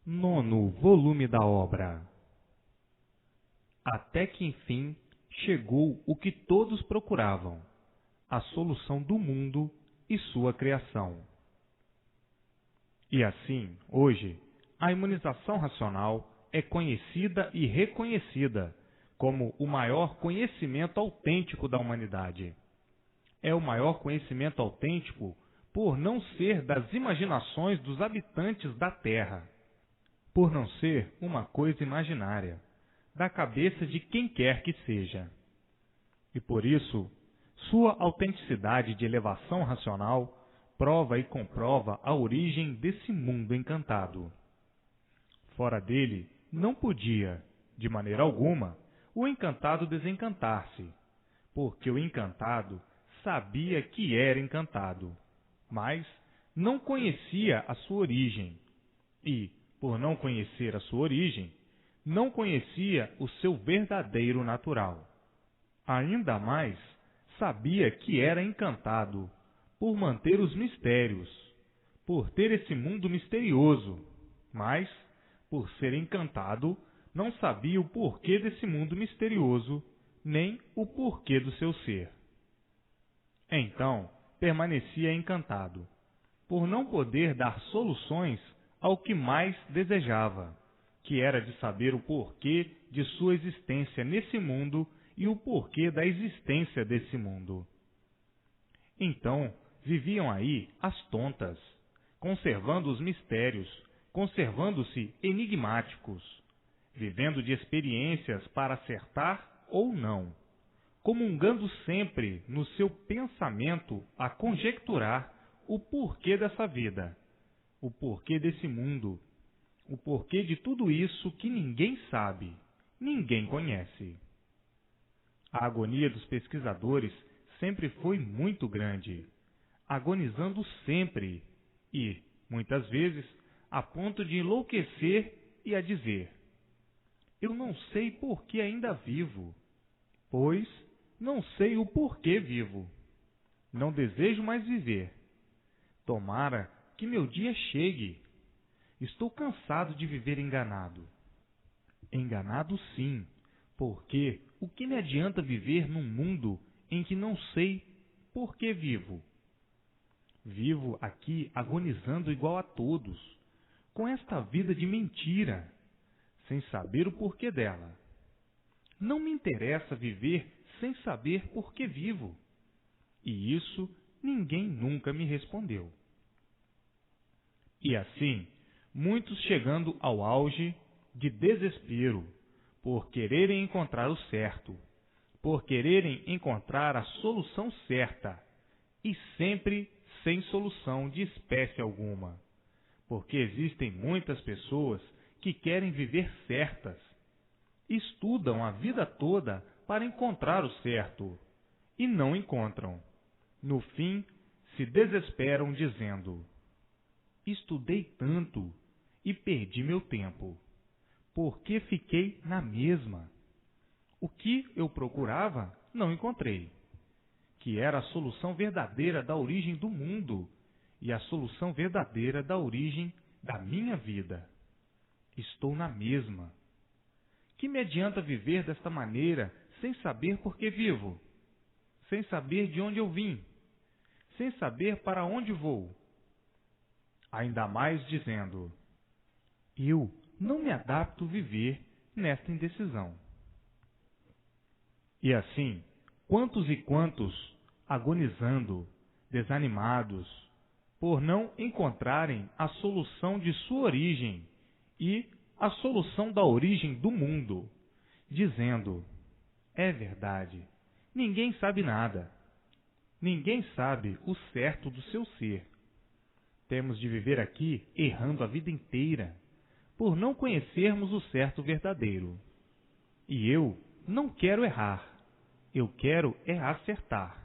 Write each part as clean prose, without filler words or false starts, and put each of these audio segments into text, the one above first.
Nono volume da obra. Até que enfim chegou o que todos procuravam, a solução do mundo e sua criação. E assim, hoje, a imunização racional é conhecida e reconhecida como o maior conhecimento autêntico da humanidade. É o maior conhecimento autêntico por não ser das imaginações dos habitantes da Terra, por não ser uma coisa imaginária, da cabeça de quem quer que seja. E por isso, sua autenticidade de elevação racional prova e comprova a origem desse mundo encantado. Fora dele, não podia, de maneira alguma, o encantado desencantar-se, porque o encantado sabia que era encantado, mas não conhecia a sua origem, e, por não conhecer a sua origem, não conhecia o seu verdadeiro natural. Ainda mais, sabia que era encantado, por manter os mistérios, por ter esse mundo misterioso, mas, por ser encantado, não sabia o porquê desse mundo misterioso, nem o porquê do seu ser. Então, permanecia encantado, por não poder dar soluções ao que mais desejava, que era de saber o porquê de sua existência nesse mundo e o porquê da existência desse mundo. Então, viviam aí as tontas, conservando os mistérios, conservando-se enigmáticos, vivendo de experiências para acertar ou não, comungando sempre no seu pensamento a conjecturar o porquê dessa vida, o porquê desse mundo, o porquê de tudo isso que ninguém sabe, ninguém conhece. A agonia dos pesquisadores sempre foi muito grande, agonizando sempre e, muitas vezes, a ponto de enlouquecer e a dizer: eu não sei por que ainda vivo, pois não sei o porquê vivo. Não desejo mais viver. Tomara que meu dia chegue. Estou cansado de viver enganado. Enganado sim, porque o que me adianta viver num mundo em que não sei por que vivo? Vivo aqui agonizando igual a todos, com esta vida de mentira, sem saber o porquê dela. Não me interessa viver sem saber por que vivo. E isso ninguém nunca me respondeu. E assim, muitos chegando ao auge de desespero, por quererem encontrar o certo, por quererem encontrar a solução certa, e sempre sem solução de espécie alguma, porque existem muitas pessoas que querem viver certas, estudam a vida toda para encontrar o certo, e não encontram. No fim, se desesperam dizendo: estudei tanto e perdi meu tempo, porque fiquei na mesma. O que eu procurava, não encontrei, que era a solução verdadeira da origem do mundo e a solução verdadeira da origem da minha vida. Estou na mesma. Que me adianta viver desta maneira sem saber por que vivo, sem saber de onde eu vim, sem saber para onde vou? Ainda mais dizendo: eu não me adapto a viver nesta indecisão. E assim, quantos e quantos, agonizando, desanimados, por não encontrarem a solução de sua origem e a solução da origem do mundo, dizendo: é verdade, ninguém sabe nada, ninguém sabe o certo do seu ser. Temos de viver aqui errando a vida inteira, por não conhecermos o certo verdadeiro. E eu não quero errar, eu quero é acertar.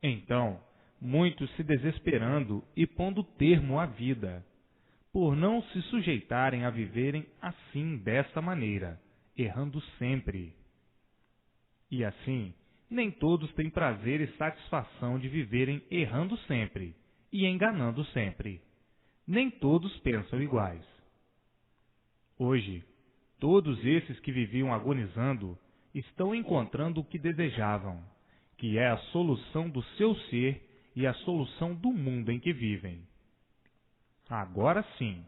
Então, muitos se desesperando e pondo termo à vida, por não se sujeitarem a viverem assim, dessa maneira, errando sempre. E assim, nem todos têm prazer e satisfação de viverem errando sempre e enganando sempre. Nem todos pensam iguais. Hoje, todos esses que viviam agonizando estão encontrando o que desejavam, que é a solução do seu ser e a solução do mundo em que vivem. Agora sim,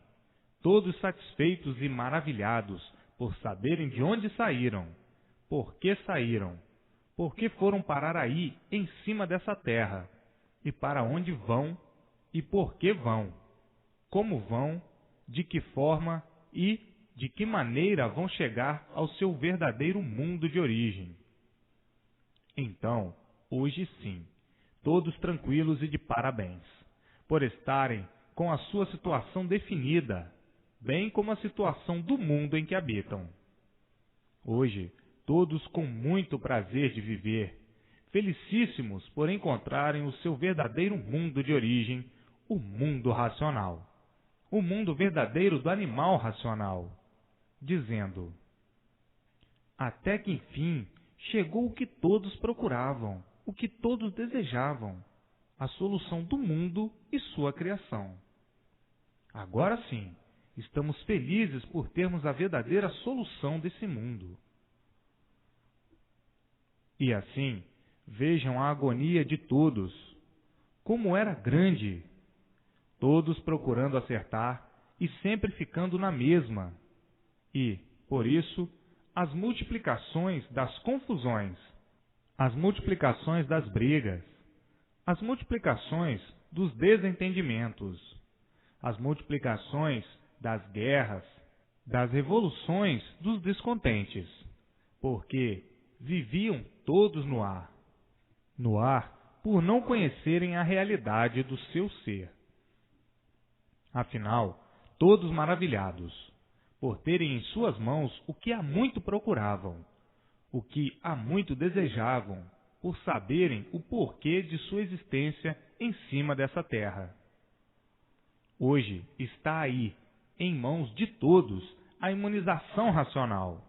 todos satisfeitos e maravilhados por saberem de onde saíram, por que foram parar aí em cima dessa terra, e para onde vão e por que vão, como vão, de que forma e de que maneira vão chegar ao seu verdadeiro mundo de origem. Então, hoje sim, todos tranquilos e de parabéns, por estarem com a sua situação definida, bem como a situação do mundo em que habitam. Hoje, todos com muito prazer de viver, felicíssimos por encontrarem o seu verdadeiro mundo de origem, o mundo racional, o mundo verdadeiro do animal racional, dizendo: até que enfim chegou o que todos procuravam, o que todos desejavam, a solução do mundo e sua criação. Agora sim, estamos felizes por termos a verdadeira solução desse mundo. E assim, vejam a agonia de todos, como era grande, todos procurando acertar e sempre ficando na mesma. E, por isso, as multiplicações das confusões, as multiplicações das brigas, as multiplicações dos desentendimentos, as multiplicações das guerras, das revoluções dos descontentes, porque viviam todos no ar por não conhecerem a realidade do seu ser. Afinal, todos maravilhados, por terem em suas mãos o que há muito procuravam, o que há muito desejavam, por saberem o porquê de sua existência em cima dessa terra. Hoje está aí, em mãos de todos, a imunização racional.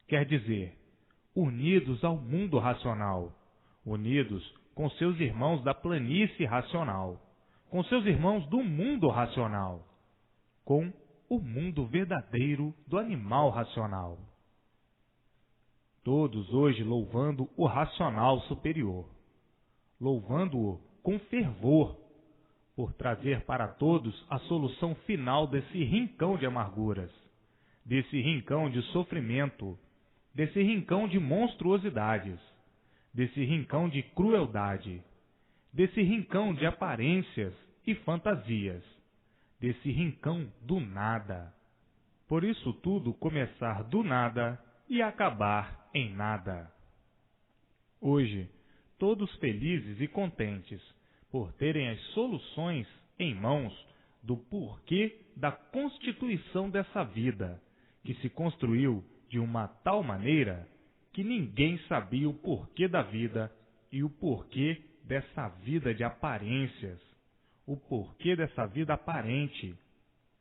Quer dizer, unidos ao mundo racional, unidos com seus irmãos da planície racional, com seus irmãos do mundo racional, com o mundo verdadeiro do animal racional. Todos hoje louvando o racional superior, louvando-o com fervor, por trazer para todos a solução final desse rincão de amarguras, desse rincão de sofrimento, desse rincão de monstruosidades, desse rincão de crueldade, desse rincão de aparências e fantasias, desse rincão do nada. Por isso tudo começar do nada e acabar em nada. Hoje, todos felizes e contentes por terem as soluções em mãos do porquê da constituição dessa vida, que se construiu de uma tal maneira que ninguém sabia o porquê da vida e o porquê dessa vida de aparências, o porquê dessa vida aparente,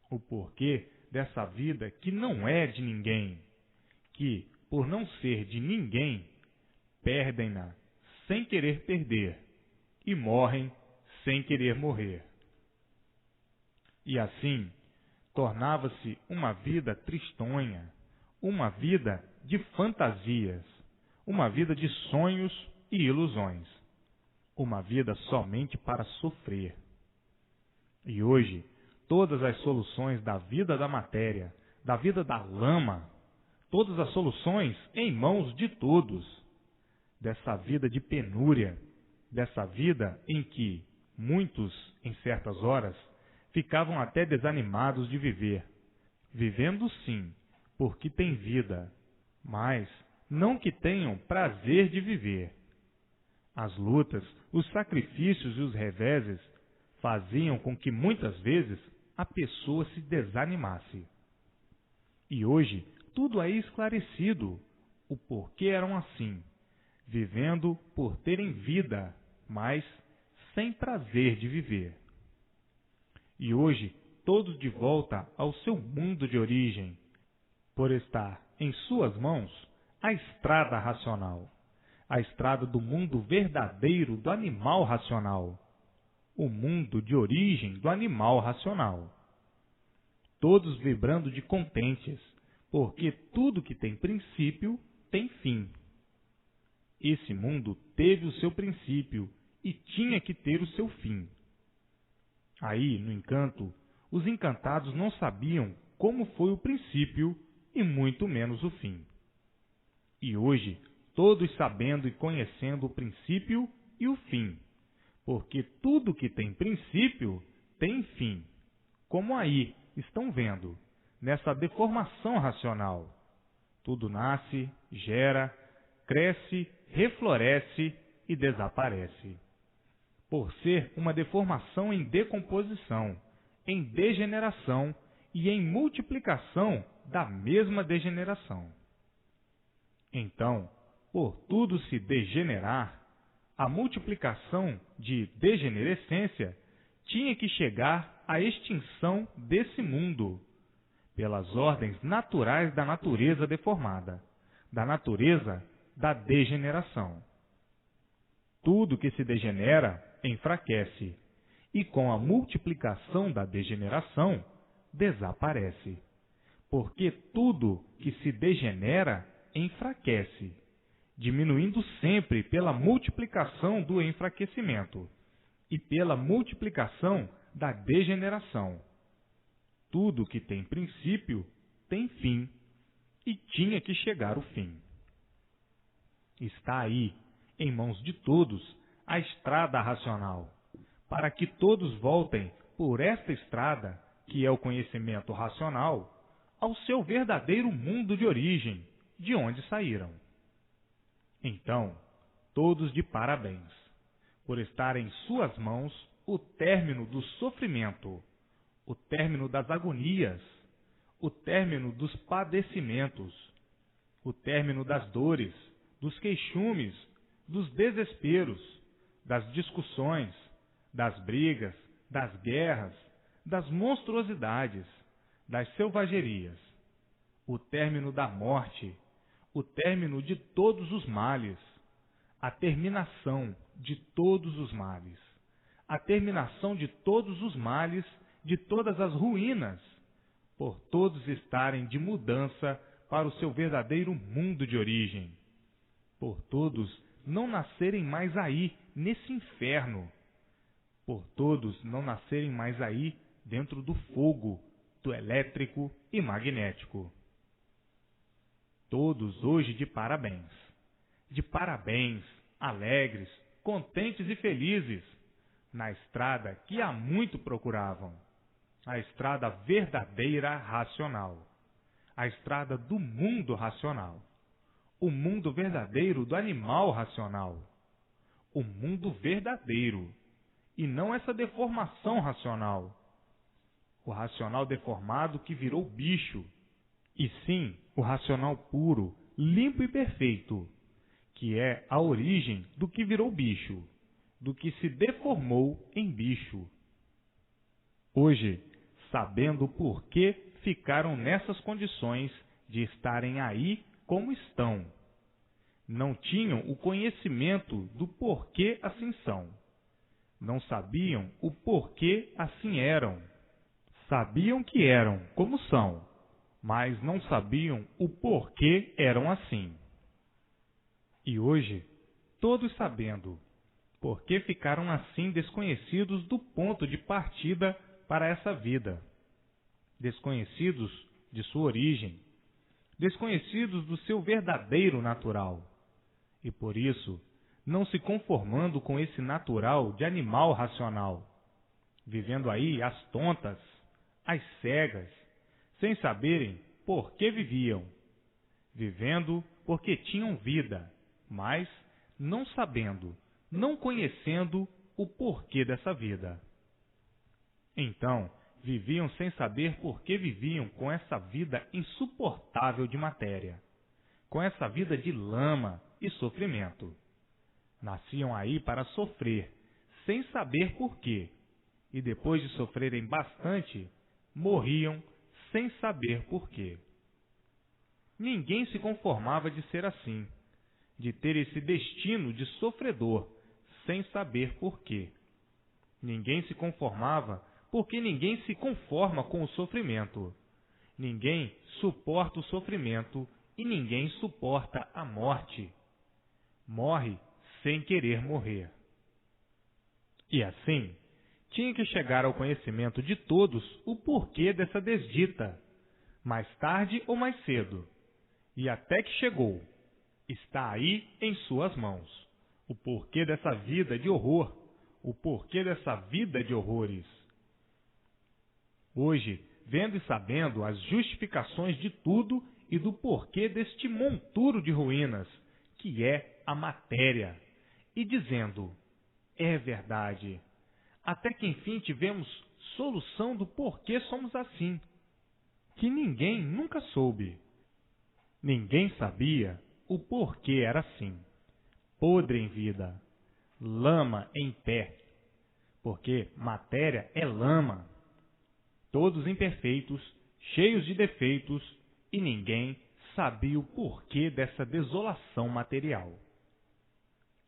o porquê dessa vida que não é de ninguém, que, por não ser de ninguém, perdem-na sem querer perder e morrem sem querer morrer. E assim, tornava-se uma vida tristonha, uma vida de fantasias, uma vida de sonhos e ilusões, uma vida somente para sofrer. E hoje, todas as soluções da vida da matéria, da vida da lama, todas as soluções em mãos de todos, dessa vida de penúria, dessa vida em que muitos, em certas horas, ficavam até desanimados de viver, vivendo sim, porque têm vida, mas não que tenham prazer de viver. As lutas, os sacrifícios e os reveses faziam com que muitas vezes a pessoa se desanimasse. E hoje tudo é esclarecido, o porquê eram assim, vivendo por terem vida, mas sem prazer de viver. E hoje todos de volta ao seu mundo de origem, por estar em suas mãos a estrada racional, a estrada do mundo verdadeiro do animal racional, o mundo de origem do animal racional. todos vibrando de contentes, porque tudo que tem princípio tem fim. Esse mundo teve o seu princípio e tinha que ter o seu fim. Aí, no encanto, os encantados não sabiam como foi o princípio e muito menos o fim. E hoje, todos sabendo e conhecendo o princípio e o fim, porque tudo que tem princípio tem fim, como aí estão vendo, nessa deformação racional. Tudo nasce, gera, cresce, refloresce e desaparece. Por ser uma deformação em decomposição, em degeneração e em multiplicação da mesma degeneração. Então, por tudo se degenerar, a multiplicação de degenerescência tinha que chegar à extinção desse mundo, pelas ordens naturais da natureza deformada, da natureza da degeneração. Tudo que se degenera enfraquece, e com a multiplicação da degeneração, desaparece. Porque tudo que se degenera enfraquece, diminuindo sempre pela multiplicação do enfraquecimento e pela multiplicação da degeneração. Tudo que tem princípio tem fim, e tinha que chegar o fim. Está aí, em mãos de todos, a estrada racional, para que todos voltem por esta estrada, que é o conhecimento racional, ao seu verdadeiro mundo de origem, de onde saíram. Então, todos de parabéns, por estar em suas mãos o término do sofrimento, o término das agonias, o término dos padecimentos, o término das dores, dos queixumes, dos desesperos, das discussões, das brigas, das guerras, das monstruosidades, das selvagerias, o término da morte, o término de todos os males, a terminação de todos os males, a terminação de todos os males, de todas as ruínas, por todos estarem de mudança para o seu verdadeiro mundo de origem, por todos não nascerem mais aí, nesse inferno, por todos não nascerem mais aí, dentro do fogo, do elétrico e magnético. Todos hoje de parabéns, alegres, contentes e felizes, na estrada que há muito procuravam, a estrada verdadeira racional, a estrada do mundo racional, o mundo verdadeiro do animal racional, o mundo verdadeiro, e não essa deformação racional, o racional deformado que virou bicho, e sim o racional puro, limpo e perfeito, que é a origem do que virou bicho, do que se deformou em bicho. Hoje, sabendo por que ficaram nessas condições de estarem aí como estão, não tinham o conhecimento do porquê assim são. Não sabiam o porquê assim eram. Sabiam que eram como são, mas não sabiam o porquê eram assim. E hoje, todos sabendo por que ficaram assim desconhecidos do ponto de partida para essa vida, desconhecidos de sua origem, desconhecidos do seu verdadeiro natural, e por isso não se conformando com esse natural de animal racional, vivendo aí às tontas, às cegas, sem saberem por que viviam, vivendo porque tinham vida, mas não sabendo, não conhecendo o porquê dessa vida. Então, viviam sem saber por que viviam com essa vida insuportável de matéria, com essa vida de lama e sofrimento. Nasciam aí para sofrer, sem saber por quê, e depois de sofrerem bastante, morriam sem saber por quê. Ninguém se conformava de ser assim, de ter esse destino de sofredor, sem saber por quê. Ninguém se conformava porque ninguém se conforma com o sofrimento. Ninguém suporta o sofrimento e ninguém suporta a morte. Morre sem querer morrer. E assim, tinha que chegar ao conhecimento de todos o porquê dessa desdita, mais tarde ou mais cedo. E até que chegou, está aí em suas mãos, o porquê dessa vida de horror, o porquê dessa vida de horrores. Hoje, vendo e sabendo as justificações de tudo e do porquê deste monturo de ruínas, que é a matéria, e dizendo, é verdade, até que enfim tivemos solução do porquê somos assim, que ninguém nunca soube. Ninguém sabia o porquê era assim, podre em vida, lama em pé, porque matéria é lama, todos imperfeitos, cheios de defeitos, e ninguém sabia o porquê dessa desolação material.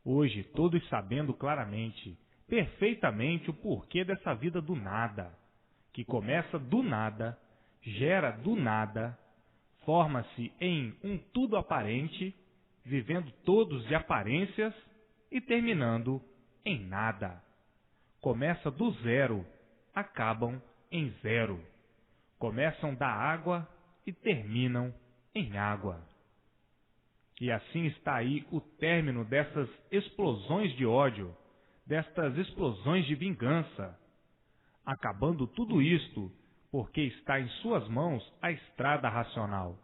Hoje, todos sabendo claramente, perfeitamente o porquê dessa vida do nada, que começa do nada, gera do nada, forma-se em um tudo aparente, vivendo todos de aparências e terminando em nada. Começa do zero, acabam em zero. Começam da água e terminam em água. E assim está aí o término dessas explosões de ódio, destas explosões de vingança. Acabando tudo isto, porque está em suas mãos a estrada racional.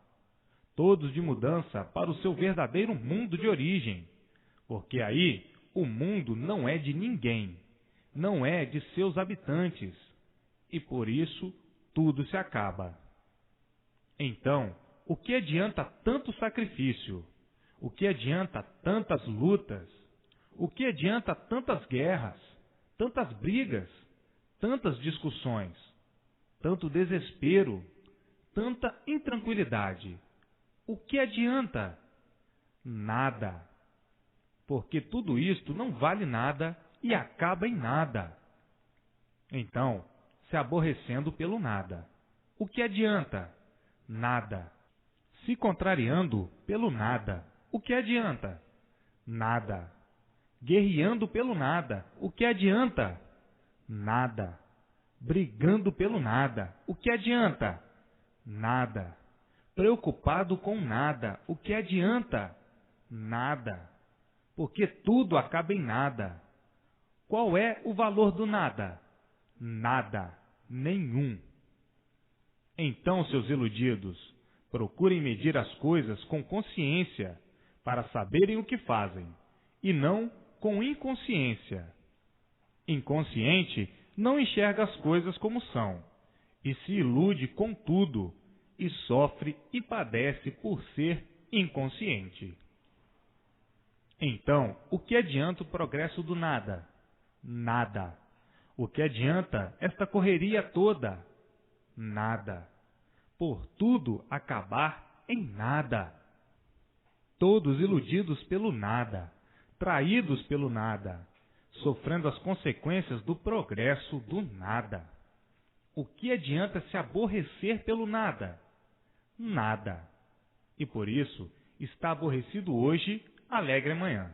Todos de mudança para o seu verdadeiro mundo de origem, porque aí o mundo não é de ninguém, não é de seus habitantes, e por isso tudo se acaba. Então, o que adianta tanto sacrifício? O que adianta tantas lutas? O que adianta tantas guerras, tantas brigas, tantas discussões, tanto desespero, tanta intranquilidade? O que adianta? Nada. Porque tudo isto não vale nada e acaba em nada. Então, se aborrecendo pelo nada. O que adianta? Nada. Se contrariando pelo nada. O que adianta? Nada. Guerreando pelo nada. O que adianta? Nada. Brigando pelo nada. O que adianta? Nada. Preocupado com nada. O que adianta? Nada. Porque tudo acaba em nada. Qual é o valor do nada? Nada. Nenhum. Então, seus iludidos, procurem medir as coisas com consciência para saberem o que fazem, e não com inconsciência. Inconsciente não enxerga as coisas como são, e se ilude com tudo, e sofre e padece por ser inconsciente. Então, o que adianta o progresso do nada? Nada. O que adianta esta correria toda? Nada. Por tudo acabar em nada. Todos iludidos pelo nada, traídos pelo nada, sofrendo as consequências do progresso do nada. O que adianta se aborrecer pelo nada? Nada. E por isso está aborrecido hoje, alegre amanhã,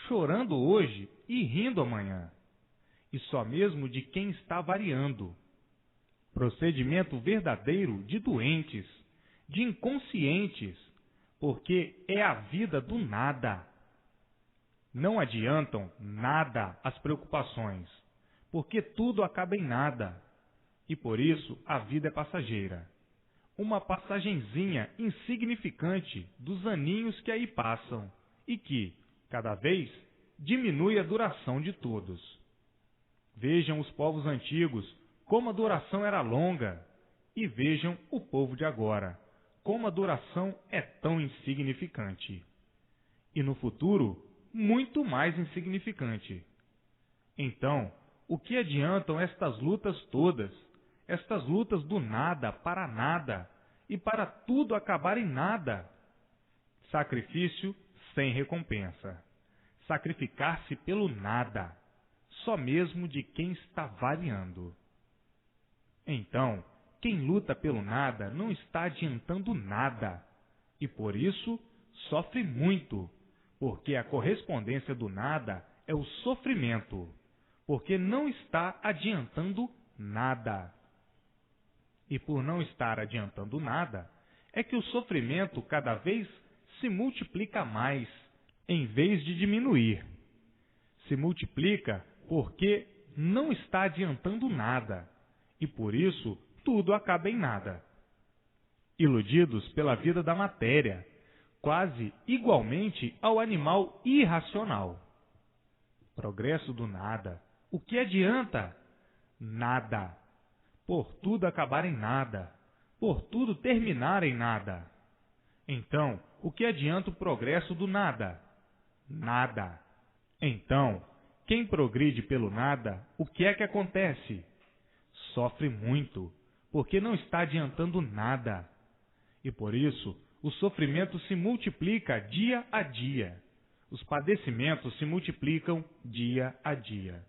chorando hoje e rindo amanhã, e só mesmo de quem está variando. Procedimento verdadeiro de doentes, de inconscientes, porque é a vida do nada. Não adiantam nada as preocupações, porque tudo acaba em nada, e por isso a vida é passageira. Uma passagenzinha insignificante dos aninhos que aí passam e que, cada vez, diminui a duração de todos. Vejam os povos antigos, como a duração era longa, e vejam o povo de agora, como a duração é tão insignificante. E no futuro, muito mais insignificante. Então, o que adiantam estas lutas todas, estas lutas do nada para nada, e para tudo acabar em nada? Sacrifício sem recompensa. Sacrificar-se pelo nada, só mesmo de quem está variando. Então, quem luta pelo nada não está adiantando nada, e por isso sofre muito, porque a correspondência do nada é o sofrimento, porque não está adiantando nada. E por não estar adiantando nada, é que o sofrimento cada vez se multiplica mais, em vez de diminuir. Se multiplica porque não está adiantando nada, e por isso tudo acaba em nada. Iludidos pela vida da matéria, quase igualmente ao animal irracional. Progresso do nada. O que adianta? Nada. Por tudo acabar em nada. Por tudo terminar em nada. Então, o que adianta o progresso do nada? Nada. Então, quem progride pelo nada, o que é que acontece? Sofre muito, porque não está adiantando nada. E por isso, o sofrimento se multiplica dia a dia. Os padecimentos se multiplicam dia a dia.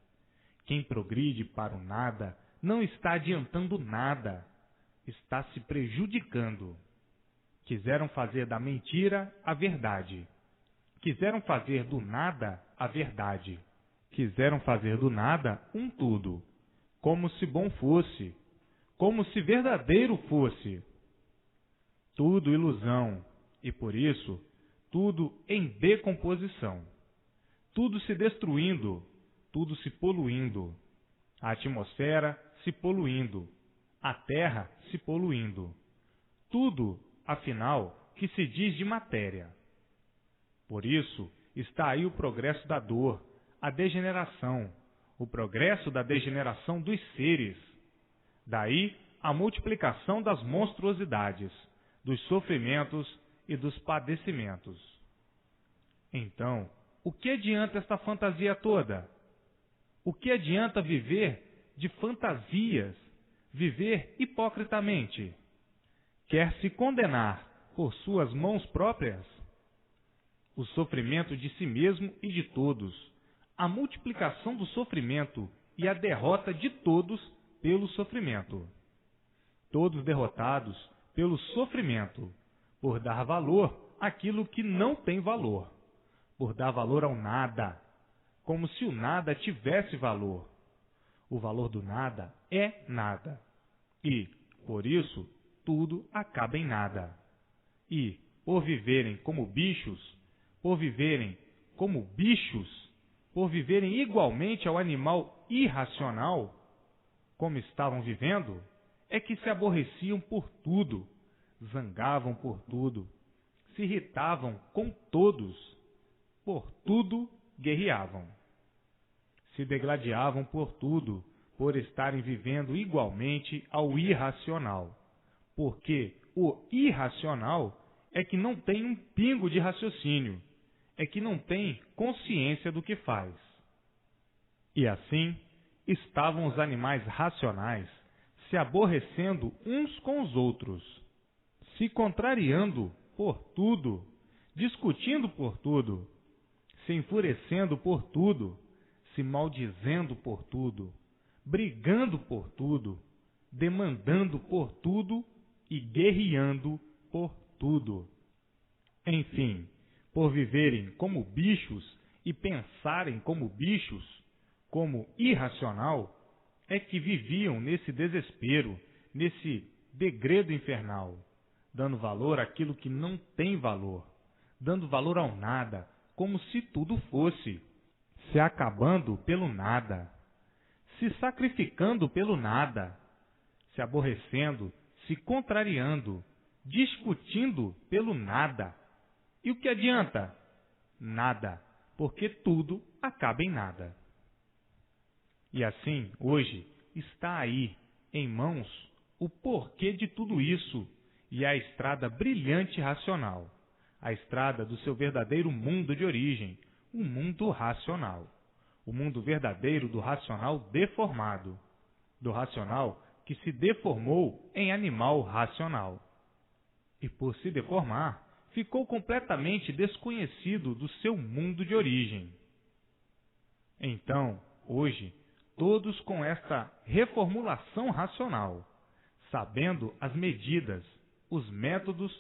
Quem progride para o nada não está adiantando nada, está se prejudicando. Quiseram fazer da mentira a verdade. Quiseram fazer do nada a verdade. Quiseram fazer do nada um tudo, como se bom fosse, como se verdadeiro fosse. Tudo ilusão, e por isso, tudo em decomposição. Tudo se destruindo, tudo se poluindo. A atmosfera se poluindo, a terra se poluindo. Tudo, afinal, que se diz de matéria. Por isso, está aí o progresso da dor, a degeneração, o progresso da degeneração dos seres. Daí, a multiplicação das monstruosidades, dos sofrimentos e dos padecimentos. Então, o que adianta esta fantasia toda? O que adianta viver de fantasias, viver hipocritamente? Quer se condenar por suas mãos próprias? O sofrimento de si mesmo e de todos, a multiplicação do sofrimento e a derrota de todos pelo sofrimento. Todos derrotados pelo sofrimento, por dar valor àquilo que não tem valor, por dar valor ao nada, como se o nada tivesse valor. O valor do nada é nada, e, por isso, tudo acaba em nada. E, por viverem como bichos, por viverem igualmente ao animal irracional, como estavam vivendo, é que se aborreciam por tudo, zangavam por tudo, se irritavam com todos, por tudo guerreavam. Se degladiavam por tudo, por estarem vivendo igualmente ao irracional, porque o irracional é que não tem um pingo de raciocínio, é que não tem consciência do que faz. E assim estavam os animais racionais se aborrecendo uns com os outros, se contrariando por tudo, discutindo por tudo, se enfurecendo por tudo, se maldizendo por tudo, brigando por tudo, demandando por tudo e guerreando por tudo. Enfim, por viverem como bichos e pensarem como bichos, como irracional, é que viviam nesse desespero, nesse degredo infernal, dando valor àquilo que não tem valor, dando valor ao nada, como se tudo fosse, se acabando pelo nada, se sacrificando pelo nada, se aborrecendo, se contrariando, discutindo pelo nada. E o que adianta? Nada, porque tudo acaba em nada. E assim, hoje, está aí, em mãos, o porquê de tudo isso e a estrada brilhante e racional, a estrada do seu verdadeiro mundo de origem, o mundo racional, o mundo verdadeiro do racional deformado, do racional que se deformou em animal racional. E por se deformar, ficou completamente desconhecido do seu mundo de origem. Então, hoje, todos com esta reformulação racional, sabendo as medidas, os métodos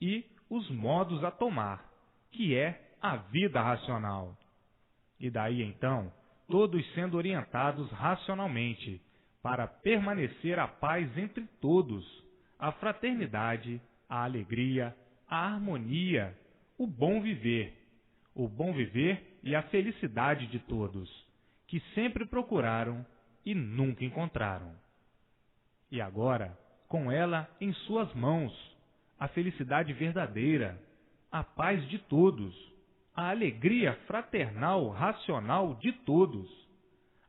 e os modos a tomar, que é a vida racional. E daí então, todos sendo orientados racionalmente, para permanecer a paz entre todos, a fraternidade, a alegria, a harmonia, o bom viver e a felicidade de todos, que sempre procuraram e nunca encontraram. E agora, com ela em suas mãos, a felicidade verdadeira, a paz de todos, a alegria fraternal racional de todos,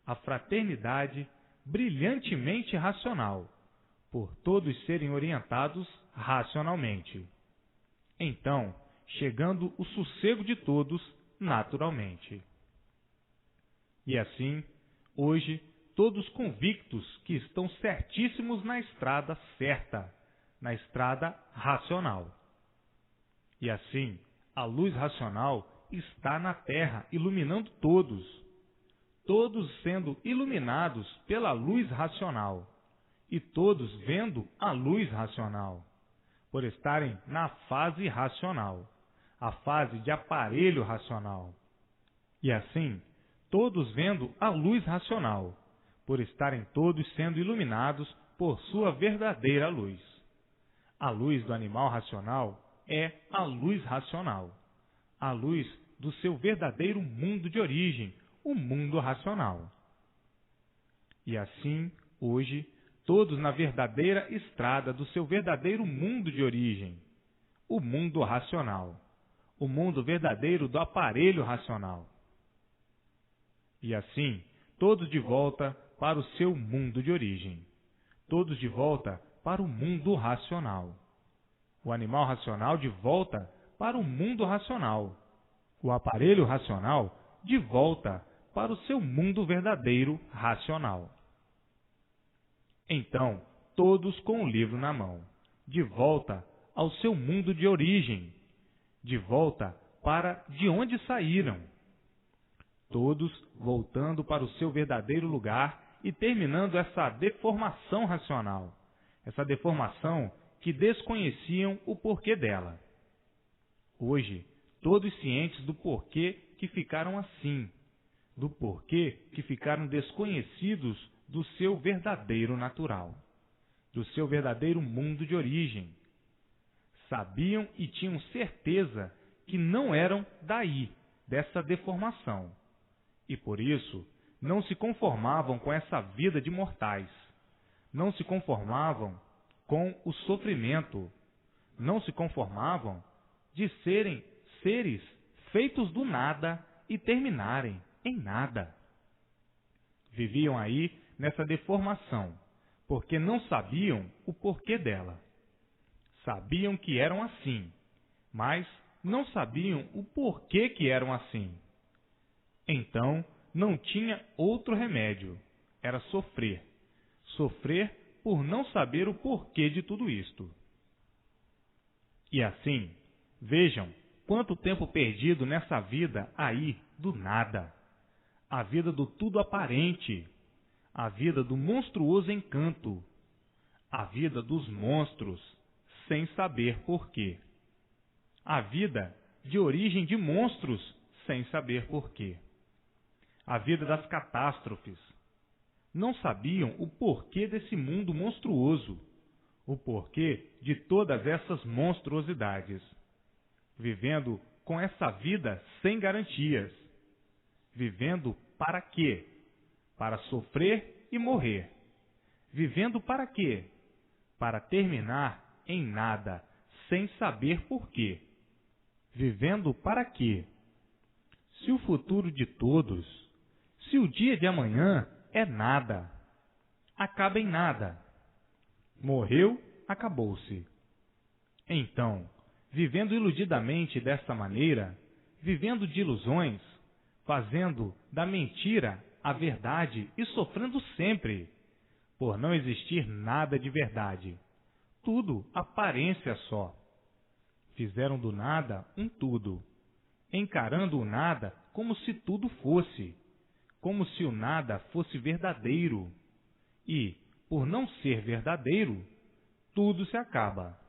a fraternidade brilhantemente racional, por todos serem orientados racionalmente. Então, chegando o sossego de todos naturalmente. E assim, hoje, todos convictos que estão certíssimos na estrada certa, na estrada racional. E assim, a luz racional está na terra iluminando todos, todos sendo iluminados pela luz racional, e todos vendo a luz racional, por estarem na fase racional, a fase de aparelho racional. E assim, todos vendo a luz racional, por estarem todos sendo iluminados por sua verdadeira luz. A luz do animal racional é a luz racional, a luz do seu verdadeiro mundo de origem, o mundo racional. E assim, hoje, todos na verdadeira estrada do seu verdadeiro mundo de origem, o mundo racional, o mundo verdadeiro do aparelho racional. E assim, todos de volta para o seu mundo de origem, todos de volta para o mundo racional. O animal racional de volta para o mundo racional, o aparelho racional de volta para o seu mundo verdadeiro racional. Então, todos com o livro na mão, de volta ao seu mundo de origem, de volta para de onde saíram. Todos voltando para o seu verdadeiro lugar e terminando essa deformação racional, essa deformação que desconheciam o porquê dela. Hoje, todos cientes do porquê que ficaram assim, do porquê que ficaram desconhecidos do seu verdadeiro natural, do seu verdadeiro mundo de origem. Sabiam e tinham certeza que não eram daí, dessa deformação, e por isso não se conformavam com essa vida de mortais, não se conformavam com o sofrimento, não se conformavam de serem seres feitos do nada e terminarem em nada. Viviam aí nessa deformação, porque não sabiam o porquê dela. Sabiam que eram assim, mas não sabiam o porquê que eram assim. Então, não tinha outro remédio, era sofrer. Sofrer por não saber o porquê de tudo isto. E assim, vejam quanto tempo perdido nessa vida aí do nada. A vida do tudo aparente, a vida do monstruoso encanto, a vida dos monstros, sem saber porquê. A vida de origem de monstros, sem saber porquê. A vida das catástrofes. Não sabiam o porquê desse mundo monstruoso, o porquê de todas essas monstruosidades. Vivendo com essa vida sem garantias. Vivendo para quê? Para sofrer e morrer. Vivendo para quê? Para terminar em nada, sem saber porquê. Vivendo para quê? Se o futuro de todos, se o dia de amanhã é nada, acaba em nada. Morreu, acabou-se. Então, vivendo iludidamente dessa maneira, vivendo de ilusões, fazendo da mentira a verdade e sofrendo sempre, por não existir nada de verdade. Tudo aparência só. Fizeram do nada um tudo, encarando o nada como se tudo fosse, como se o nada fosse verdadeiro. E, por não ser verdadeiro, tudo se acaba.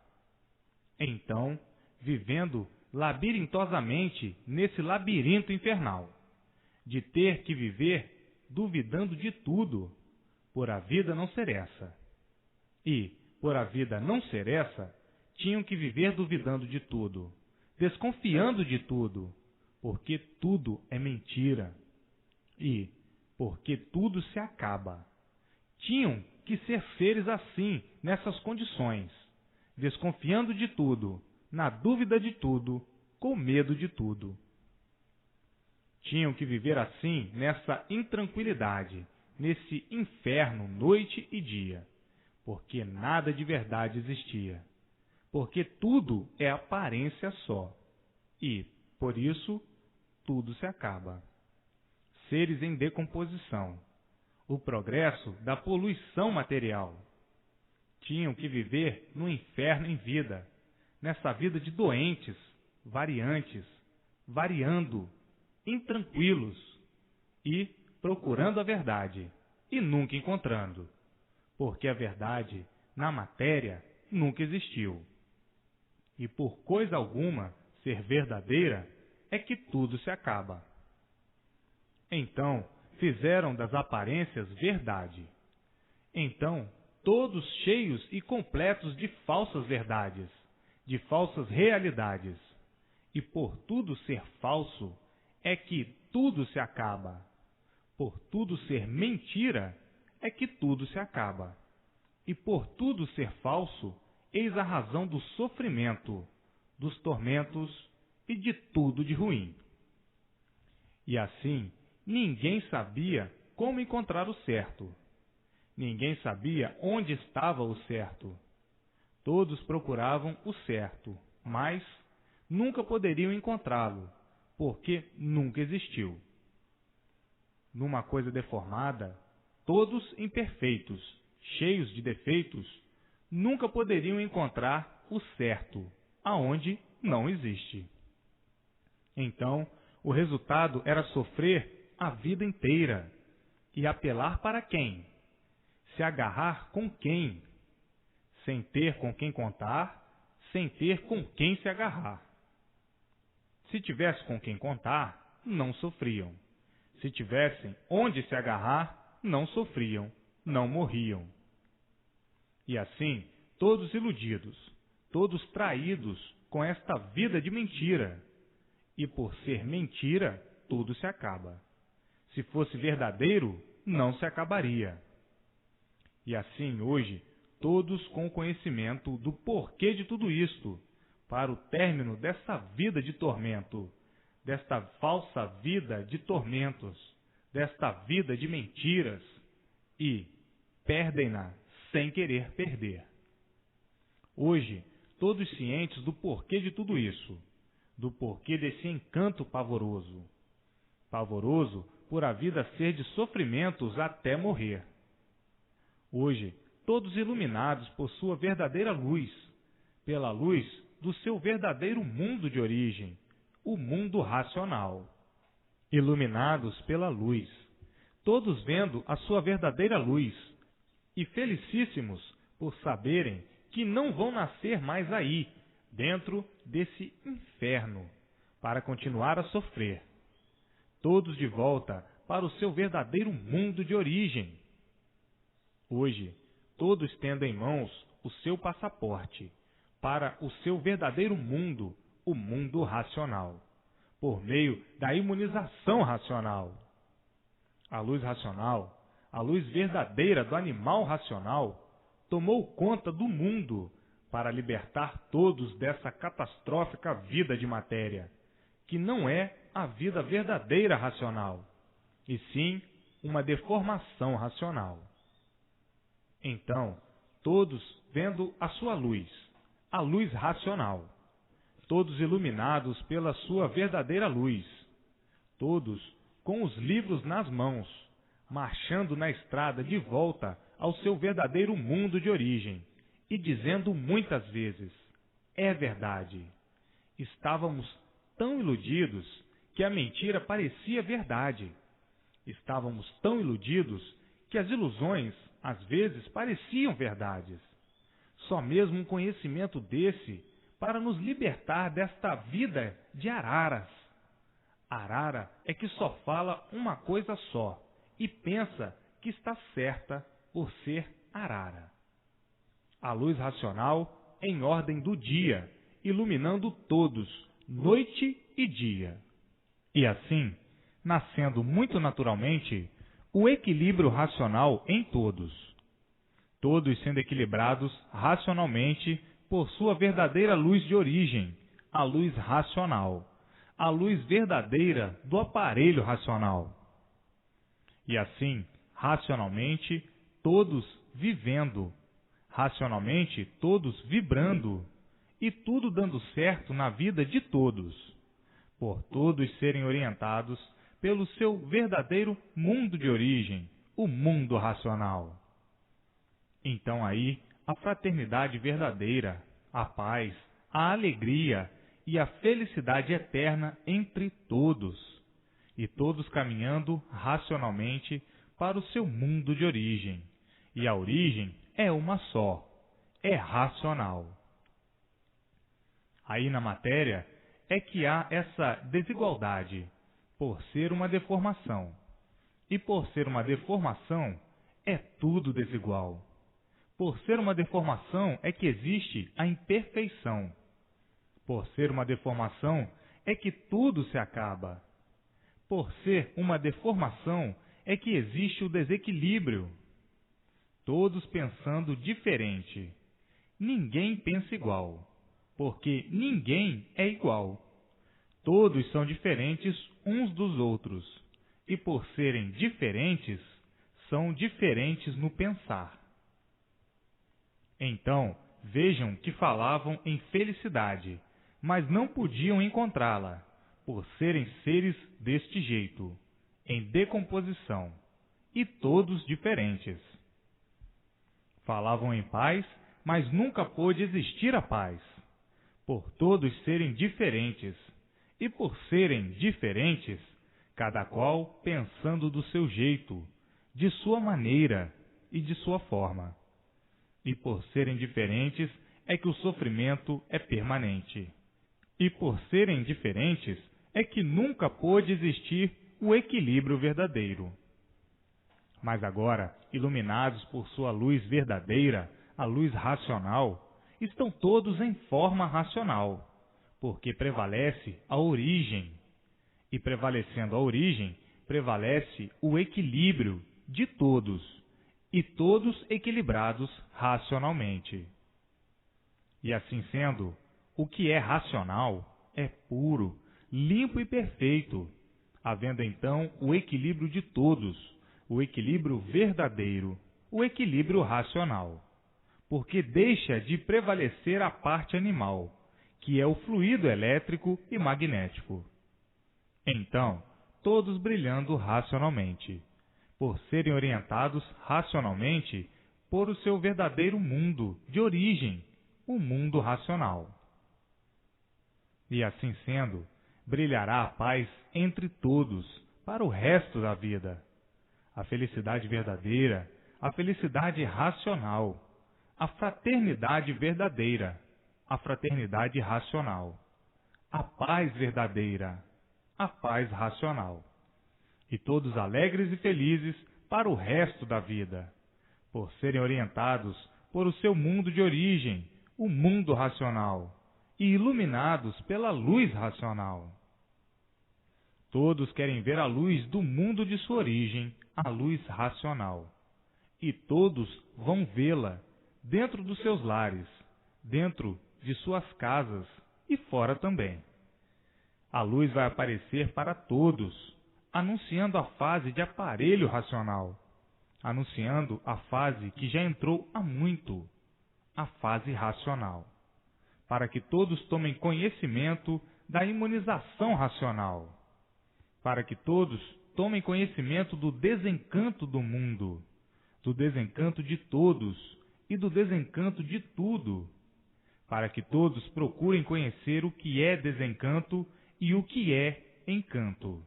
Então, vivendo labirintosamente nesse labirinto infernal, de ter que viver duvidando de tudo, por a vida não ser essa. E, por a vida não ser essa, tinham que viver duvidando de tudo, desconfiando de tudo, porque tudo é mentira. E, porque tudo se acaba. Tinham que ser seres assim, nessas condições, desconfiando de tudo, na dúvida de tudo, com medo de tudo. Tinham que viver assim, nessa intranquilidade, nesse inferno, noite e dia, porque nada de verdade existia, porque tudo é aparência só, e, por isso, tudo se acaba. Seres em decomposição, o progresso da poluição material. Tinham que viver no inferno em vida, nessa vida de doentes, variantes, variando, intranquilos e procurando a verdade, e nunca encontrando, porque a verdade, na matéria, nunca existiu. E por coisa alguma ser verdadeira é que tudo se acaba. Então, fizeram das aparências verdade. Então, todos cheios e completos de falsas verdades, de falsas realidades. E por tudo ser falso, é que tudo se acaba. Por tudo ser mentira, é que tudo se acaba. E por tudo ser falso, eis a razão do sofrimento, dos tormentos e de tudo de ruim. E assim, ninguém sabia como encontrar o certo. Ninguém sabia onde estava o certo. Todos procuravam o certo, mas nunca poderiam encontrá-lo, porque nunca existiu. Numa coisa deformada, todos imperfeitos, cheios de defeitos, nunca poderiam encontrar o certo, aonde não existe. Então, o resultado era sofrer a vida inteira. E apelar para quem? Se agarrar com quem? Sem ter com quem contar, sem ter com quem se agarrar. Se tivesse com quem contar, não sofriam. Se tivessem onde se agarrar, não sofriam, não morriam. E assim, todos iludidos, todos traídos com esta vida de mentira. E por ser mentira, tudo se acaba. Se fosse verdadeiro, não se acabaria. E assim, hoje, todos com o conhecimento do porquê de tudo isto, para o término dessa vida de tormento, desta falsa vida de tormentos, desta vida de mentiras, e perdem-na sem querer perder. Hoje, todos cientes do porquê de tudo isso, do porquê desse encanto pavoroso. Pavoroso por a vida ser de sofrimentos até morrer. Hoje, todos iluminados por sua verdadeira luz, pela luz do seu verdadeiro mundo de origem, o mundo racional. Iluminados pela luz, todos vendo a sua verdadeira luz, e felicíssimos por saberem que não vão nascer mais aí, dentro desse inferno, para continuar a sofrer. Todos de volta para o seu verdadeiro mundo de origem. Hoje, todos tendo em mãos o seu passaporte para o seu verdadeiro mundo, o mundo racional, por meio da imunização racional. A luz racional, a luz verdadeira do animal racional, tomou conta do mundo para libertar todos dessa catastrófica vida de matéria, que não é a vida verdadeira racional, e sim uma deformação racional. Então, todos vendo a sua luz, a luz racional, todos iluminados pela sua verdadeira luz, todos com os livros nas mãos, marchando na estrada de volta ao seu verdadeiro mundo de origem, e dizendo muitas vezes, é verdade. Estávamos tão iludidos que a mentira parecia verdade. Estávamos tão iludidos que as ilusões, às vezes, pareciam verdades. Só mesmo um conhecimento desse para nos libertar desta vida de araras. Arara é que só fala uma coisa só e pensa que está certa por ser arara. A luz racional em ordem do dia, iluminando todos, noite e dia. E assim, nascendo muito naturalmente, o equilíbrio racional em todos. Todos sendo equilibrados racionalmente por sua verdadeira luz de origem, a luz racional, a luz verdadeira do aparelho racional. E assim, racionalmente, todos vivendo, racionalmente, todos vibrando, e tudo dando certo na vida de todos, por todos serem orientados pelo seu verdadeiro mundo de origem, o mundo racional. Então aí, a fraternidade verdadeira, a paz, a alegria e a felicidade eterna entre todos, e todos caminhando racionalmente para o seu mundo de origem. E a origem é uma só, é racional. Aí na matéria é que há essa desigualdade, por ser uma deformação. E por ser uma deformação, é tudo desigual. Por ser uma deformação é que existe a imperfeição. Por ser uma deformação é que tudo se acaba. Por ser uma deformação é que existe o desequilíbrio. Todos pensando diferente. Ninguém pensa igual, porque ninguém é igual. Todos são diferentes uns dos outros, e por serem diferentes, são diferentes no pensar. Então, vejam que falavam em felicidade, mas não podiam encontrá-la, por serem seres deste jeito, em decomposição, e todos diferentes. Falavam em paz, mas nunca pôde existir a paz, por todos serem diferentes, e por serem diferentes, cada qual pensando do seu jeito, de sua maneira e de sua forma. E por serem diferentes é que o sofrimento é permanente. E por serem diferentes é que nunca pôde existir o equilíbrio verdadeiro. Mas agora, iluminados por sua luz verdadeira, a luz racional, estão todos em forma racional, porque prevalece a origem. E prevalecendo a origem, prevalece o equilíbrio de todos, e todos equilibrados racionalmente. E assim sendo, o que é racional é puro, limpo e perfeito, havendo então o equilíbrio de todos, o equilíbrio verdadeiro, o equilíbrio racional, porque deixa de prevalecer a parte animal, que é o fluido elétrico e magnético. Então, todos brilhando racionalmente, por serem orientados racionalmente por o seu verdadeiro mundo de origem, o mundo racional. E assim sendo, brilhará a paz entre todos para o resto da vida. A felicidade verdadeira, a felicidade racional, a fraternidade verdadeira, a fraternidade racional, a paz verdadeira, a paz racional. E todos alegres e felizes para o resto da vida, por serem orientados por o seu mundo de origem, o mundo racional, e iluminados pela luz racional. Todos querem ver a luz do mundo de sua origem, a luz racional, e todos vão vê-la dentro dos seus lares, dentro de suas casas e fora também. A luz vai aparecer para todos, anunciando a fase de aparelho racional, anunciando a fase que já entrou há muito, a fase racional, para que todos tomem conhecimento da imunização racional, para que todos tomem conhecimento do desencanto do mundo, do desencanto de todos e do desencanto de tudo, para que todos procurem conhecer o que é desencanto e o que é encanto.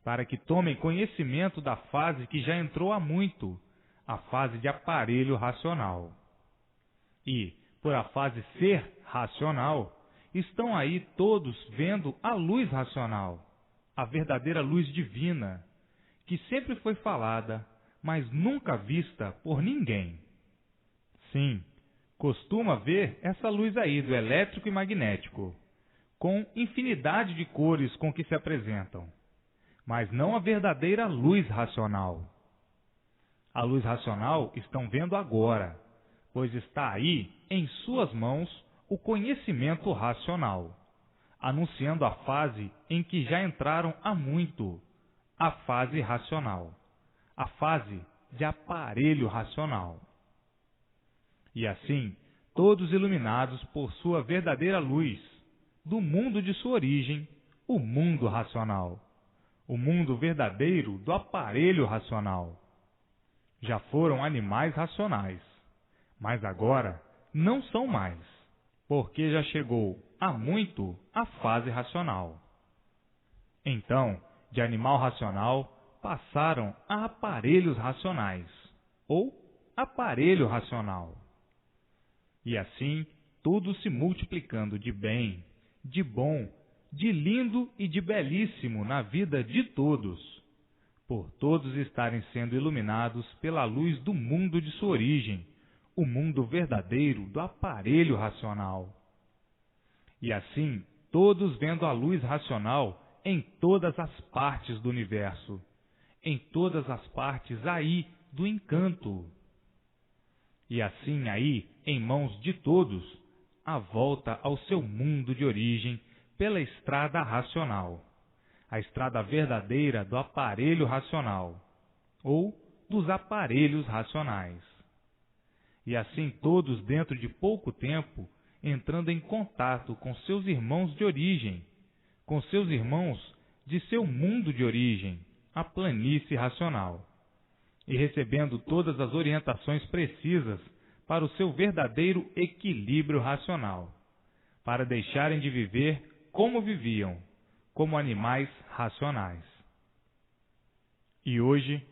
para que tomem conhecimento da fase que já entrou há muito, a fase de aparelho racional. E, por a fase ser racional, estão aí todos vendo a luz racional, a verdadeira luz divina, que sempre foi falada, mas nunca vista por ninguém. Sim, costuma ver essa luz aí do elétrico e magnético, com infinidade de cores com que se apresentam, mas não a verdadeira luz racional. A luz racional estão vendo agora, pois está aí em suas mãos o conhecimento racional, anunciando a fase em que já entraram há muito, a fase racional, a fase de aparelho racional. E assim, todos iluminados por sua verdadeira luz, do mundo de sua origem, o mundo racional, o mundo verdadeiro do aparelho racional. Já foram animais racionais, mas agora não são mais, porque já chegou há muito a fase racional. Então, de animal racional, passaram a aparelhos racionais, ou aparelho racional. E assim, tudo se multiplicando de bem, de bom, de lindo e de belíssimo na vida de todos, por todos estarem sendo iluminados pela luz do mundo de sua origem, o mundo verdadeiro do aparelho racional. E assim, todos vendo a luz racional em todas as partes do universo, em todas as partes aí do encanto. E assim aí, em mãos de todos, a volta ao seu mundo de origem pela estrada racional, a estrada verdadeira do aparelho racional, ou dos aparelhos racionais. E assim todos, dentro de pouco tempo, entrando em contato com seus irmãos de origem, com seus irmãos de seu mundo de origem, a planície racional, e recebendo todas as orientações precisas para o seu verdadeiro equilíbrio racional, para deixarem de viver como viviam, como animais racionais. E hoje,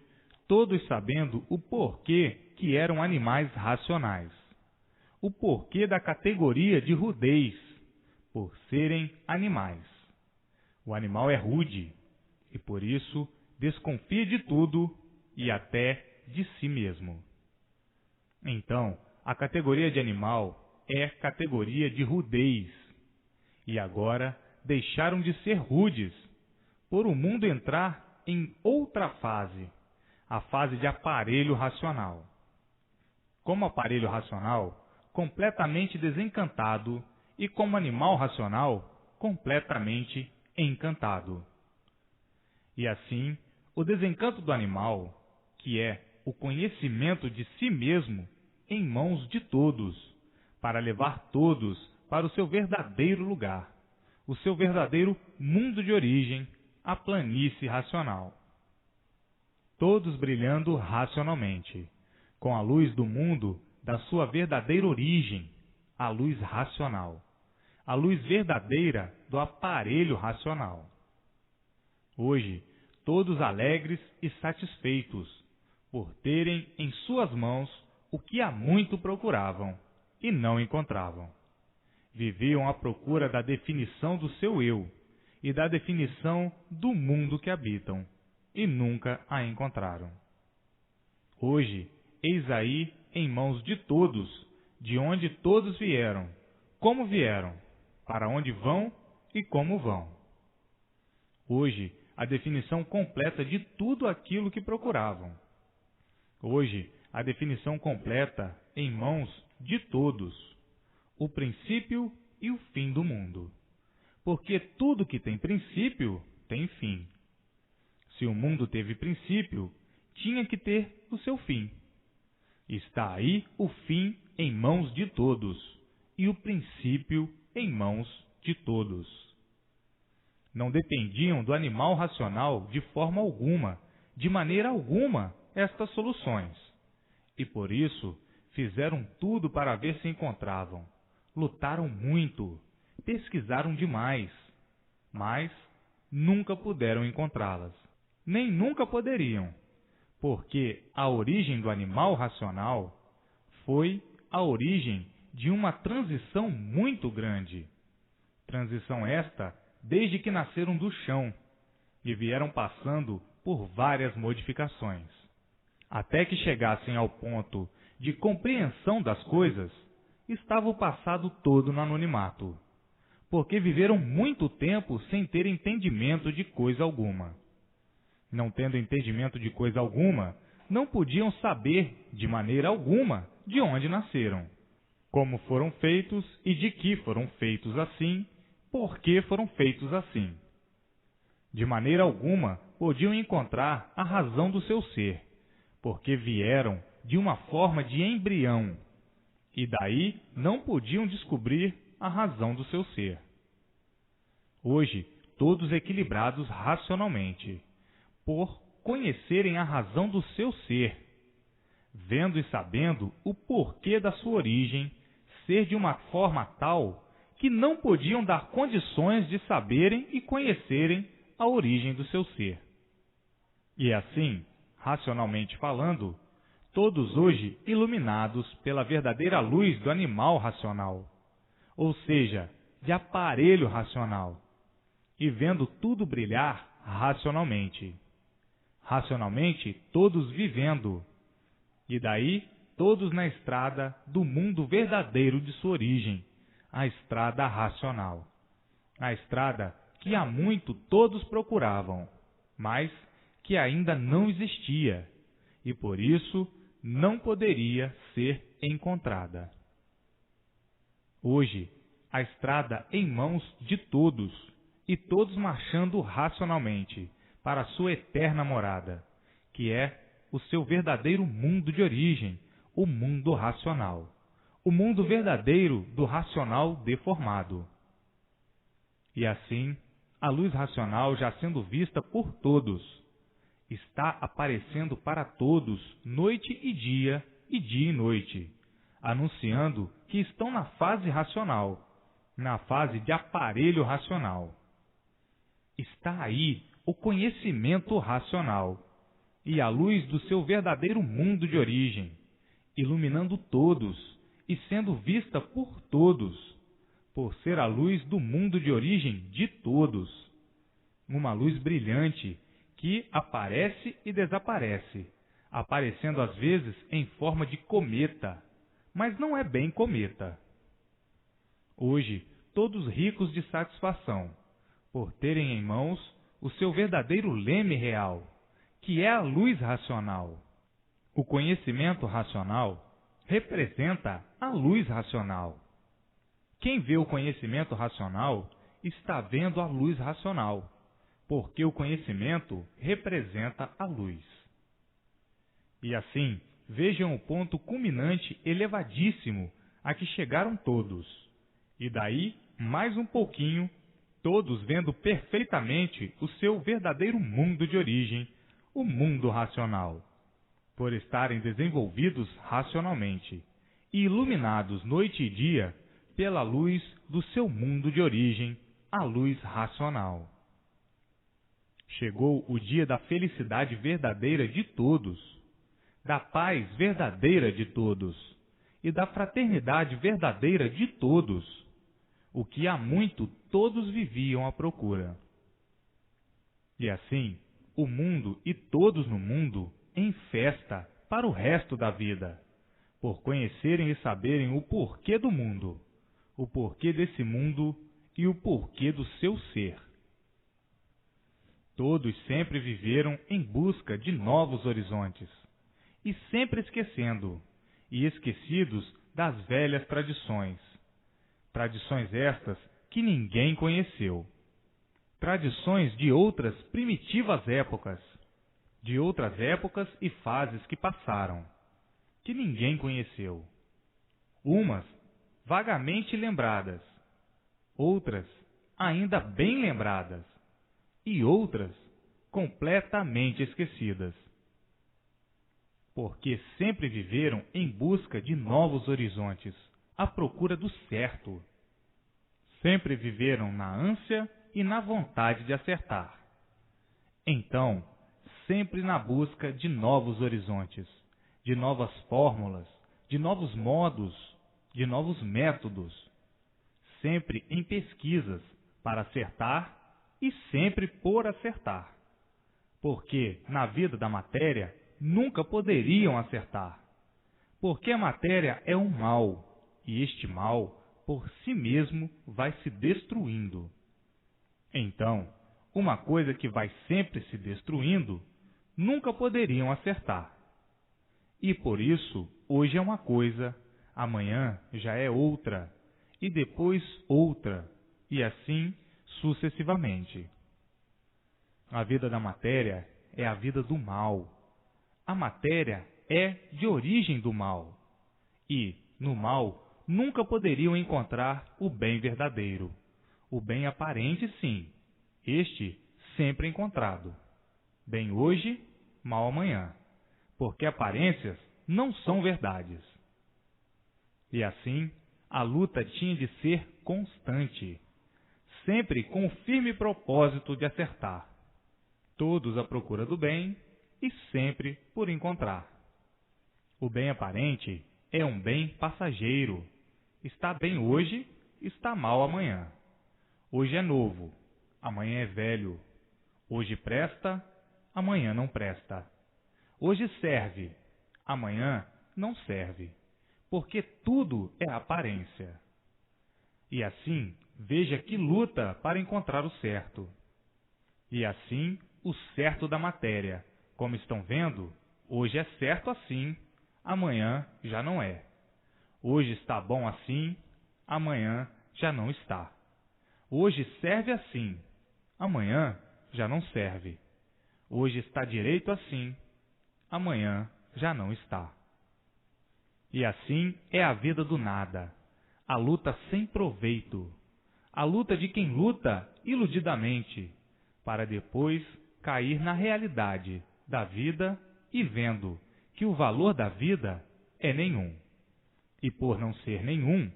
todos sabendo o porquê que eram animais racionais, o porquê da categoria de rudez, por serem animais. O animal é rude, e por isso desconfia de tudo e até de si mesmo. Então, a categoria de animal é categoria de rudez, e agora deixaram de ser rudes, por o mundo entrar em outra fase, a fase de aparelho racional. Como aparelho racional, completamente desencantado, e como animal racional, completamente encantado. E assim, o desencanto do animal, que é o conhecimento de si mesmo, em mãos de todos, para levar todos para o seu verdadeiro lugar, o seu verdadeiro mundo de origem, a planície racional. Todos brilhando racionalmente, com a luz do mundo da sua verdadeira origem, a luz racional, a luz verdadeira do aparelho racional. Hoje, todos alegres e satisfeitos, por terem em suas mãos o que há muito procuravam e não encontravam. Viviam à procura da definição do seu eu e da definição do mundo que habitam, e nunca a encontraram. Hoje, eis aí em mãos de todos, de onde todos vieram, como vieram, para onde vão e como vão. Hoje, a definição completa de tudo aquilo que procuravam. Hoje, a definição completa em mãos de todos, o princípio e o fim do mundo. Porque tudo que tem princípio tem fim. Se o mundo teve princípio, tinha que ter o seu fim. Está aí o fim em mãos de todos, e o princípio em mãos de todos. Não dependiam do animal racional de forma alguma, de maneira alguma, estas soluções. E por isso fizeram tudo para ver se encontravam. Lutaram muito, pesquisaram demais, mas nunca puderam encontrá-las. nem nunca poderiam, porque a origem do animal racional foi a origem de uma transição muito grande. Transição esta desde que nasceram do chão e vieram passando por várias modificações, até que chegassem ao ponto de compreensão das coisas, estava o passado todo no anonimato, porque viveram muito tempo sem ter entendimento de coisa alguma. Não tendo entendimento de coisa alguma, não podiam saber, de maneira alguma, de onde nasceram, como foram feitos e de que foram feitos assim, por que foram feitos assim. De maneira alguma podiam encontrar a razão do seu ser, porque vieram de uma forma de embrião, e daí não podiam descobrir a razão do seu ser. Hoje, todos equilibrados racionalmente, por conhecerem a razão do seu ser, vendo e sabendo o porquê da sua origem ser de uma forma tal que não podiam dar condições de saberem e conhecerem a origem do seu ser. E assim, racionalmente falando, todos hoje iluminados pela verdadeira luz do animal racional, ou seja, de aparelho racional, e vendo tudo brilhar racionalmente. Racionalmente, todos vivendo, e daí todos na estrada do mundo verdadeiro de sua origem, a estrada racional. A estrada que há muito todos procuravam, mas que ainda não existia, e por isso não poderia ser encontrada. Hoje, a estrada em mãos de todos, e todos marchando racionalmente para a sua eterna morada, que é o seu verdadeiro mundo de origem, o mundo racional, o mundo verdadeiro do racional deformado. E assim, a luz racional, já sendo vista por todos, está aparecendo para todos noite e dia e noite, anunciando que estão na fase racional, na fase de aparelho racional. Está aí o conhecimento racional e a luz do seu verdadeiro mundo de origem, iluminando todos e sendo vista por todos, por ser a luz do mundo de origem de todos. Uma luz brilhante que aparece e desaparece, aparecendo às vezes em forma de cometa, mas não é bem cometa. Hoje, todos ricos de satisfação, por terem em mãos o seu verdadeiro leme real, que é a luz racional. O conhecimento racional representa a luz racional. Quem vê o conhecimento racional está vendo a luz racional, porque o conhecimento representa a luz. E assim, vejam o ponto culminante elevadíssimo a que chegaram todos, e daí, mais um pouquinho, todos vendo perfeitamente o seu verdadeiro mundo de origem, o mundo racional, por estarem desenvolvidos racionalmente e iluminados noite e dia pela luz do seu mundo de origem, a luz racional. Chegou o dia da felicidade verdadeira de todos, da paz verdadeira de todos e da fraternidade verdadeira de todos, o que há muito todos viviam à procura. E assim, o mundo e todos no mundo em festa para o resto da vida, por conhecerem e saberem o porquê do mundo, o porquê desse mundo e o porquê do seu ser. Todos sempre viveram em busca de novos horizontes, e sempre esquecendo, e esquecidos das velhas tradições. Tradições estas que ninguém conheceu. Tradições de outras primitivas épocas, de outras épocas e fases que passaram, que ninguém conheceu. Umas vagamente lembradas, outras ainda bem lembradas, e outras completamente esquecidas. Porque sempre viveram em busca de novos horizontes, à procura do certo. Sempre viveram na ânsia e na vontade de acertar. Então, sempre na busca de novos horizontes, de novas fórmulas, de novos modos, de novos métodos, sempre em pesquisas para acertar e sempre por acertar. Porque na vida da matéria nunca poderiam acertar. Porque a matéria é um mal, e este mal, por si mesmo, vai se destruindo. Então, uma coisa que vai sempre se destruindo, nunca poderiam acertar. E por isso, hoje é uma coisa, amanhã já é outra, e depois outra, e assim sucessivamente. A vida da matéria é a vida do mal. A matéria é de origem do mal. E, no mal, nunca poderiam encontrar o bem verdadeiro. O bem aparente, sim. Este sempre encontrado. Bem hoje, mal amanhã. Porque aparências não são verdades. E assim, a luta tinha de ser constante, sempre com o firme propósito de acertar. Todos à procura do bem e sempre por encontrar. O bem aparente é um bem passageiro. Está bem hoje, está mal amanhã. Hoje é novo, amanhã é velho. Hoje presta, amanhã não presta. Hoje serve, amanhã não serve. Porque tudo é aparência. E assim, veja que luta para encontrar o certo. E assim, o certo da matéria. Como estão vendo, hoje é certo assim, amanhã já não é. Hoje está bom assim, amanhã já não está. Hoje serve assim, amanhã já não serve. Hoje está direito assim, amanhã já não está. E assim é a vida do nada, a luta sem proveito, a luta de quem luta iludidamente, para depois cair na realidade da vida e vendo que o valor da vida é nenhum. E por não ser nenhum,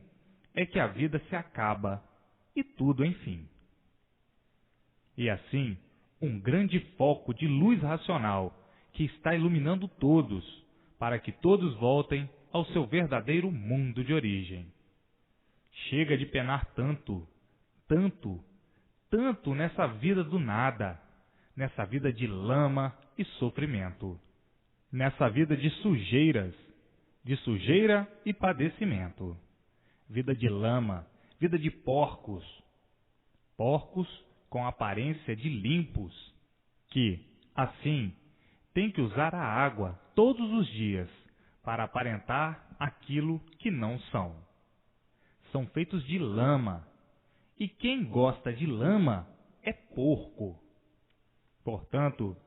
é que a vida se acaba e tudo enfim. E assim, um grande foco de luz racional que está iluminando todos, para que todos voltem ao seu verdadeiro mundo de origem. Chega de penar tanto, tanto, tanto nessa vida do nada, nessa vida de lama e sofrimento, nessa vida de sujeira e padecimento, vida de lama, vida de porcos, porcos com aparência de limpos, que, assim, têm que usar a água todos os dias para aparentar aquilo que não são. São feitos de lama, e quem gosta de lama é porco. Portanto,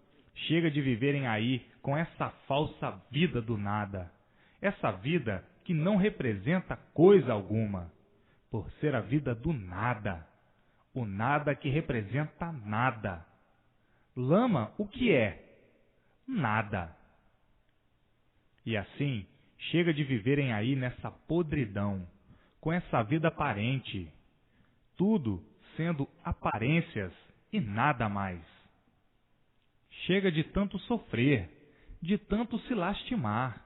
chega de viverem aí com essa falsa vida do nada, essa vida que não representa coisa alguma, por ser a vida do nada, o nada que representa nada. Lama, o que é? Nada. E assim, chega de viverem aí nessa podridão, com essa vida aparente, tudo sendo aparências e nada mais. Chega de tanto sofrer, de tanto se lastimar,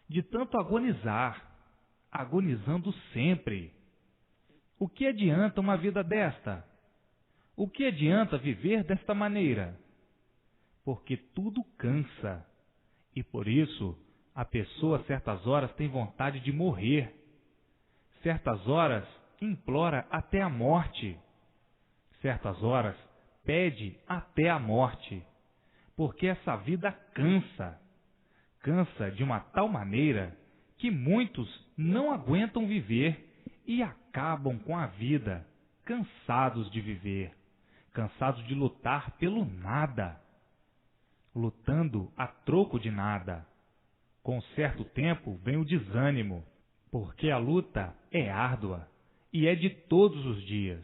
de tanto agonizar, agonizando sempre. O que adianta uma vida desta? O que adianta viver desta maneira? Porque tudo cansa, e por isso a pessoa certas horas tem vontade de morrer. Certas horas implora até a morte. Certas horas pede até a morte. Porque essa vida cansa. Cansa de uma tal maneira que muitos não aguentam viver e acabam com a vida, cansados de viver, cansados de lutar pelo nada, lutando a troco de nada. Com certo tempo vem o desânimo, porque a luta é árdua e é de todos os dias.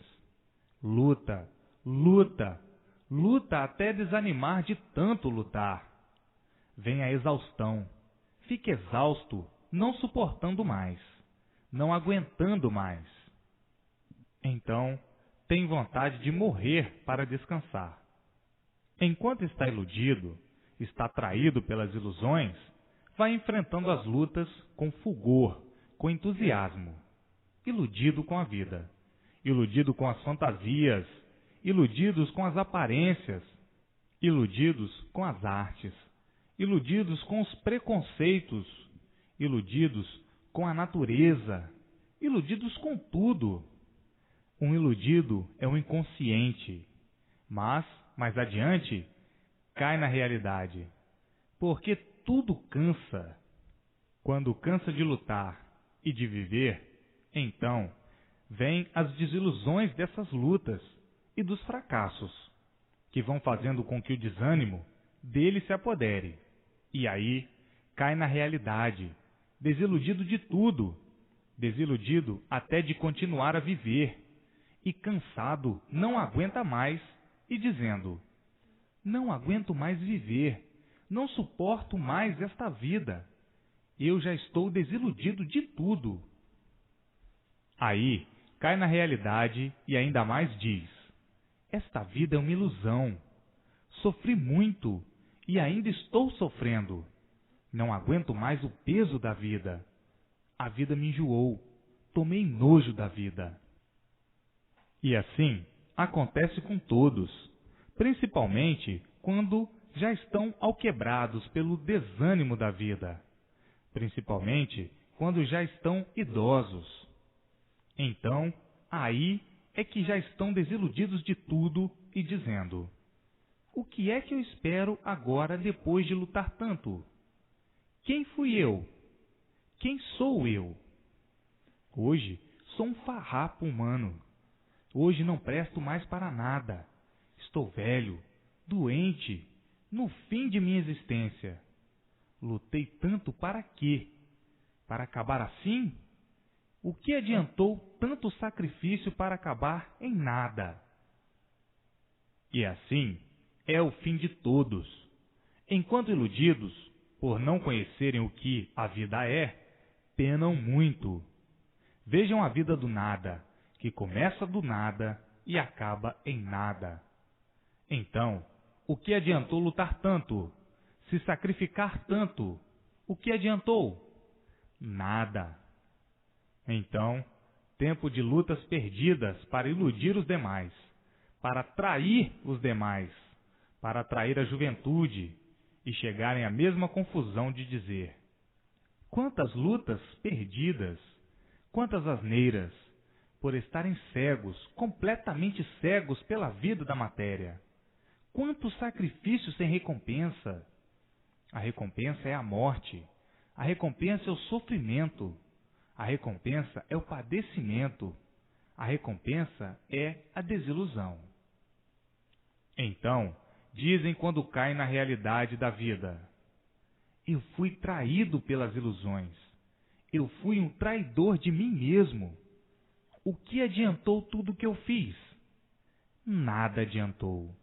Luta, luta, luta até desanimar de tanto lutar. Vem a exaustão, fica exausto, não suportando mais, não aguentando mais. Então, tem vontade de morrer para descansar. Enquanto está iludido, está atraído pelas ilusões, vai enfrentando as lutas com fulgor, com entusiasmo, iludido com a vida, iludido com as fantasias, iludidos com as aparências, iludidos com as artes, iludidos com os preconceitos, iludidos com a natureza, iludidos com tudo. Um iludido é um inconsciente, mas, mais adiante, cai na realidade, porque tudo cansa. Quando cansa de lutar e de viver, então vêm as desilusões dessas lutas e dos fracassos, que vão fazendo com que o desânimo dele se apodere. E aí cai na realidade, desiludido de tudo, desiludido até de continuar a viver, e cansado não aguenta mais, e dizendo: não aguento mais viver, não suporto mais esta vida, eu já estou desiludido de tudo. Aí cai na realidade e ainda mais diz: esta vida é uma ilusão, sofri muito e ainda estou sofrendo, não aguento mais o peso da vida, a vida me enjoou, tomei nojo da vida. E assim acontece com todos, principalmente quando já estão alquebrados pelo desânimo da vida, principalmente quando já estão idosos. Então, aí é que já estão desiludidos de tudo e dizendo: o que é que eu espero agora depois de lutar tanto? Quem fui eu? Quem sou eu? Hoje sou um farrapo humano. Hoje não presto mais para nada. Estou velho, doente, no fim de minha existência. Lutei tanto para quê? Para acabar assim? O que adiantou tanto sacrifício para acabar em nada? E assim é o fim de todos. Enquanto iludidos, por não conhecerem o que a vida é, penam muito. Vejam a vida do nada, que começa do nada e acaba em nada. Então, o que adiantou lutar tanto? Se sacrificar tanto? O que adiantou? Nada. Então, tempo de lutas perdidas para iludir os demais, para trair os demais, para atrair a juventude e chegarem à mesma confusão de dizer: quantas lutas perdidas, quantas asneiras, por estarem cegos, completamente cegos pela vida da matéria. Quanto sacrifício sem recompensa! A recompensa é a morte, a recompensa é o sofrimento, a recompensa é o padecimento, a recompensa é a desilusão. Então, dizem quando caem na realidade da vida: eu fui traído pelas ilusões, eu fui um traidor de mim mesmo. O que adiantou tudo o que eu fiz? Nada adiantou.